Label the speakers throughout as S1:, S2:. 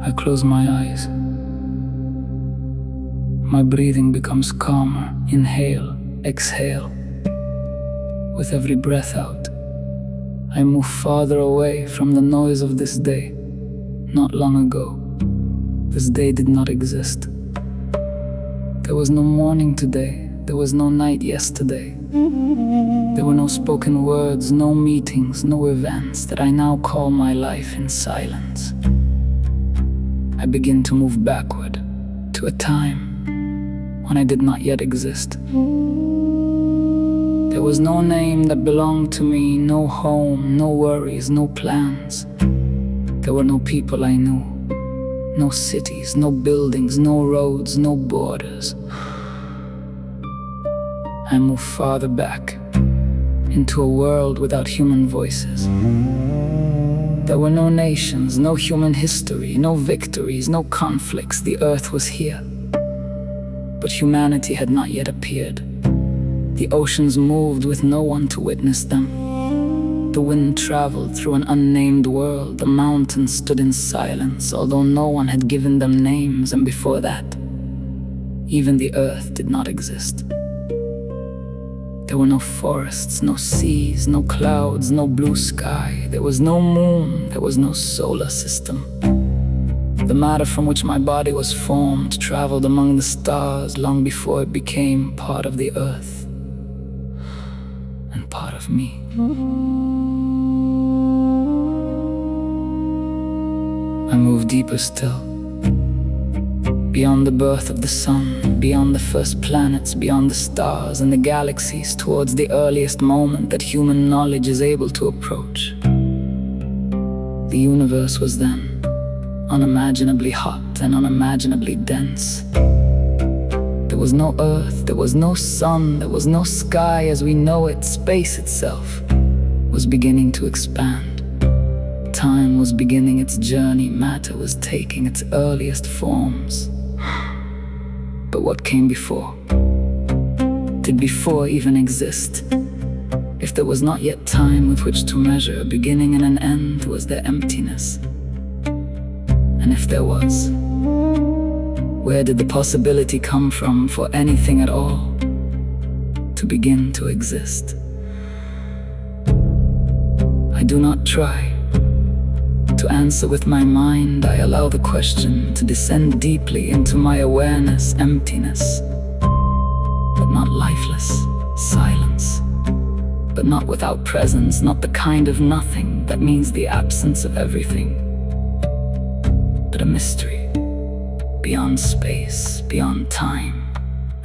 S1: I close my eyes. My breathing becomes calmer. Inhale, exhale. With every breath out, I move farther away from the noise of this day. Not long ago, this day did not exist. There was no morning today. There was no night yesterday. There were no spoken words, no meetings, no events that I now call my life in silence. I begin to move backward to a time when I did not yet exist. There was no name that belonged to me, no home, no worries, no plans. There were no people I knew, no cities, no buildings, no roads, no borders. I move farther back into a world without human voices. There were no nations, no human history, no victories, no conflicts. The earth was here, but humanity had not yet appeared. The oceans moved with no one to witness them. The wind traveled through an unnamed world. The mountains stood in silence, although no one had given them names, and before that, even the earth did not exist. There were no forests, no seas, no clouds, no blue sky. There was no moon, there was no solar system. The matter from which my body was formed traveled among the stars long before it became part of the earth and part of me. I move deeper still, beyond the birth of the sun, beyond the first planets, beyond the stars and the galaxies, towards the earliest moment that human knowledge is able to approach. The universe was then unimaginably hot and unimaginably dense. There was no earth, there was no sun, there was no sky as we know it. Space itself was beginning to expand. Time was beginning its journey. Matter was taking its earliest forms. But what came before? Did before even exist? If there was not yet time with which to measure a beginning and an end, was there emptiness? And if there was, where did the possibility come from for anything at all to begin to exist? I do not try to answer with my mind. I allow the question to descend deeply into my awareness. Emptiness, but not lifeless. Silence, but not without presence. Not the kind of nothing that means the absence of everything, but a mystery beyond space, beyond time,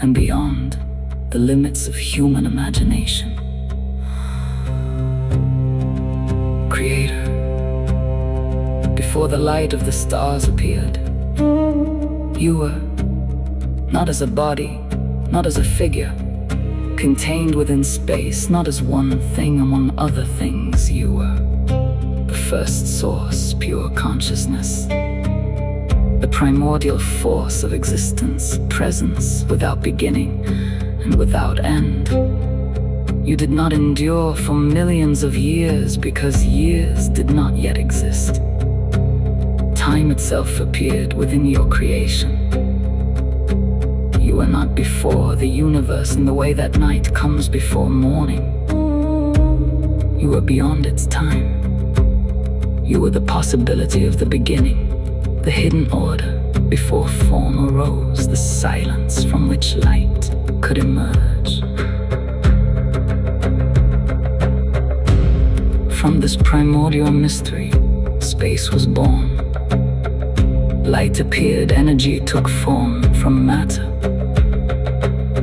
S1: and beyond the limits of human imagination. Creator, before the light of the stars appeared, you were not as a body, not as a figure, contained within space, not as one thing among other things. You were the first source, pure consciousness, the primordial force of existence, presence without beginning and without end. You did not endure for millions of years because years did not yet exist. Time itself appeared within your creation. You were not before the universe in the way that night comes before morning. You were beyond its time. You were the possibility of the beginning, the hidden order before form arose, the silence from which light could emerge. From this primordial mystery, space was born. Light appeared, energy took form from matter.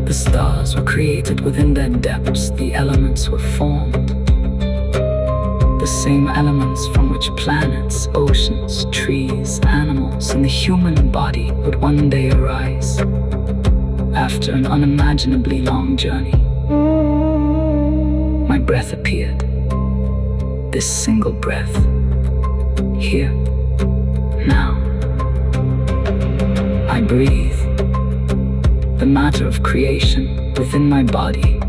S1: The stars were created within their depths, the elements were formed. The same elements from which planets, oceans, trees, animals, and the human body would one day arise after an unimaginably long journey. My breath appeared. This single breath, here, now. I breathe. The matter of creation within my body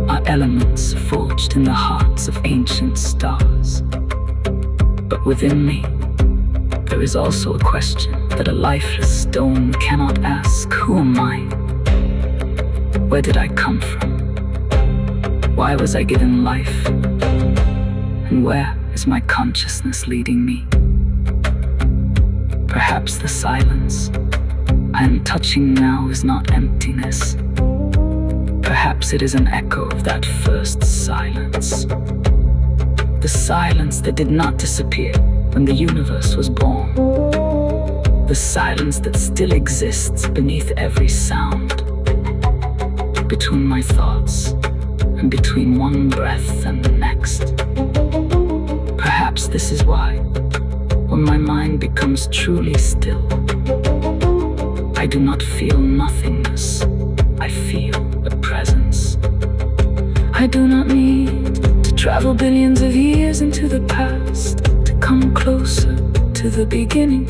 S1: are elements forged in the hearts of ancient stars. But within me, there is also a question that a lifeless stone cannot ask. Who am I? Where did I come from? Why was I given life? And where is my consciousness leading me? Perhaps the silence I am touching now is not emptiness. Perhaps it is an echo of that first silence. The silence that did not disappear when the universe was born. The silence that still exists beneath every sound. Between my thoughts and between one breath and the next. Perhaps this is why, when my mind becomes truly still, I do not feel nothingness, I feel a presence. I do not need to travel billions of years into the past to come closer to the beginning.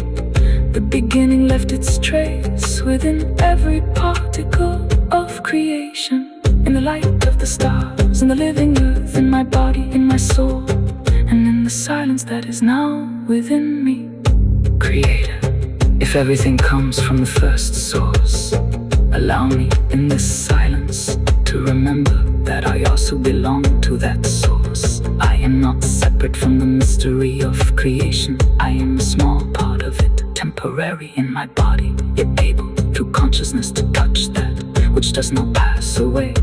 S1: The beginning left its trace within every particle of creation. In the light of the stars, in the living earth, in my body, in my soul, and in the silence that is now within me. Creator, if everything comes from the first source, allow me in this silence to remember that I also belong to that source. I am not separate from the mystery of creation. I am a small part of it, temporary in my body, yet able through consciousness to touch that which does not pass away.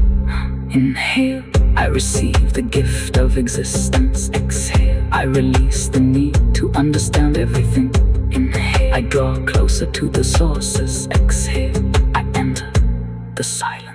S1: Inhale, I receive the gift of existence. Exhale, I release the need to understand everything. Inhale, I draw closer to the sources. Exhale, I enter the silence.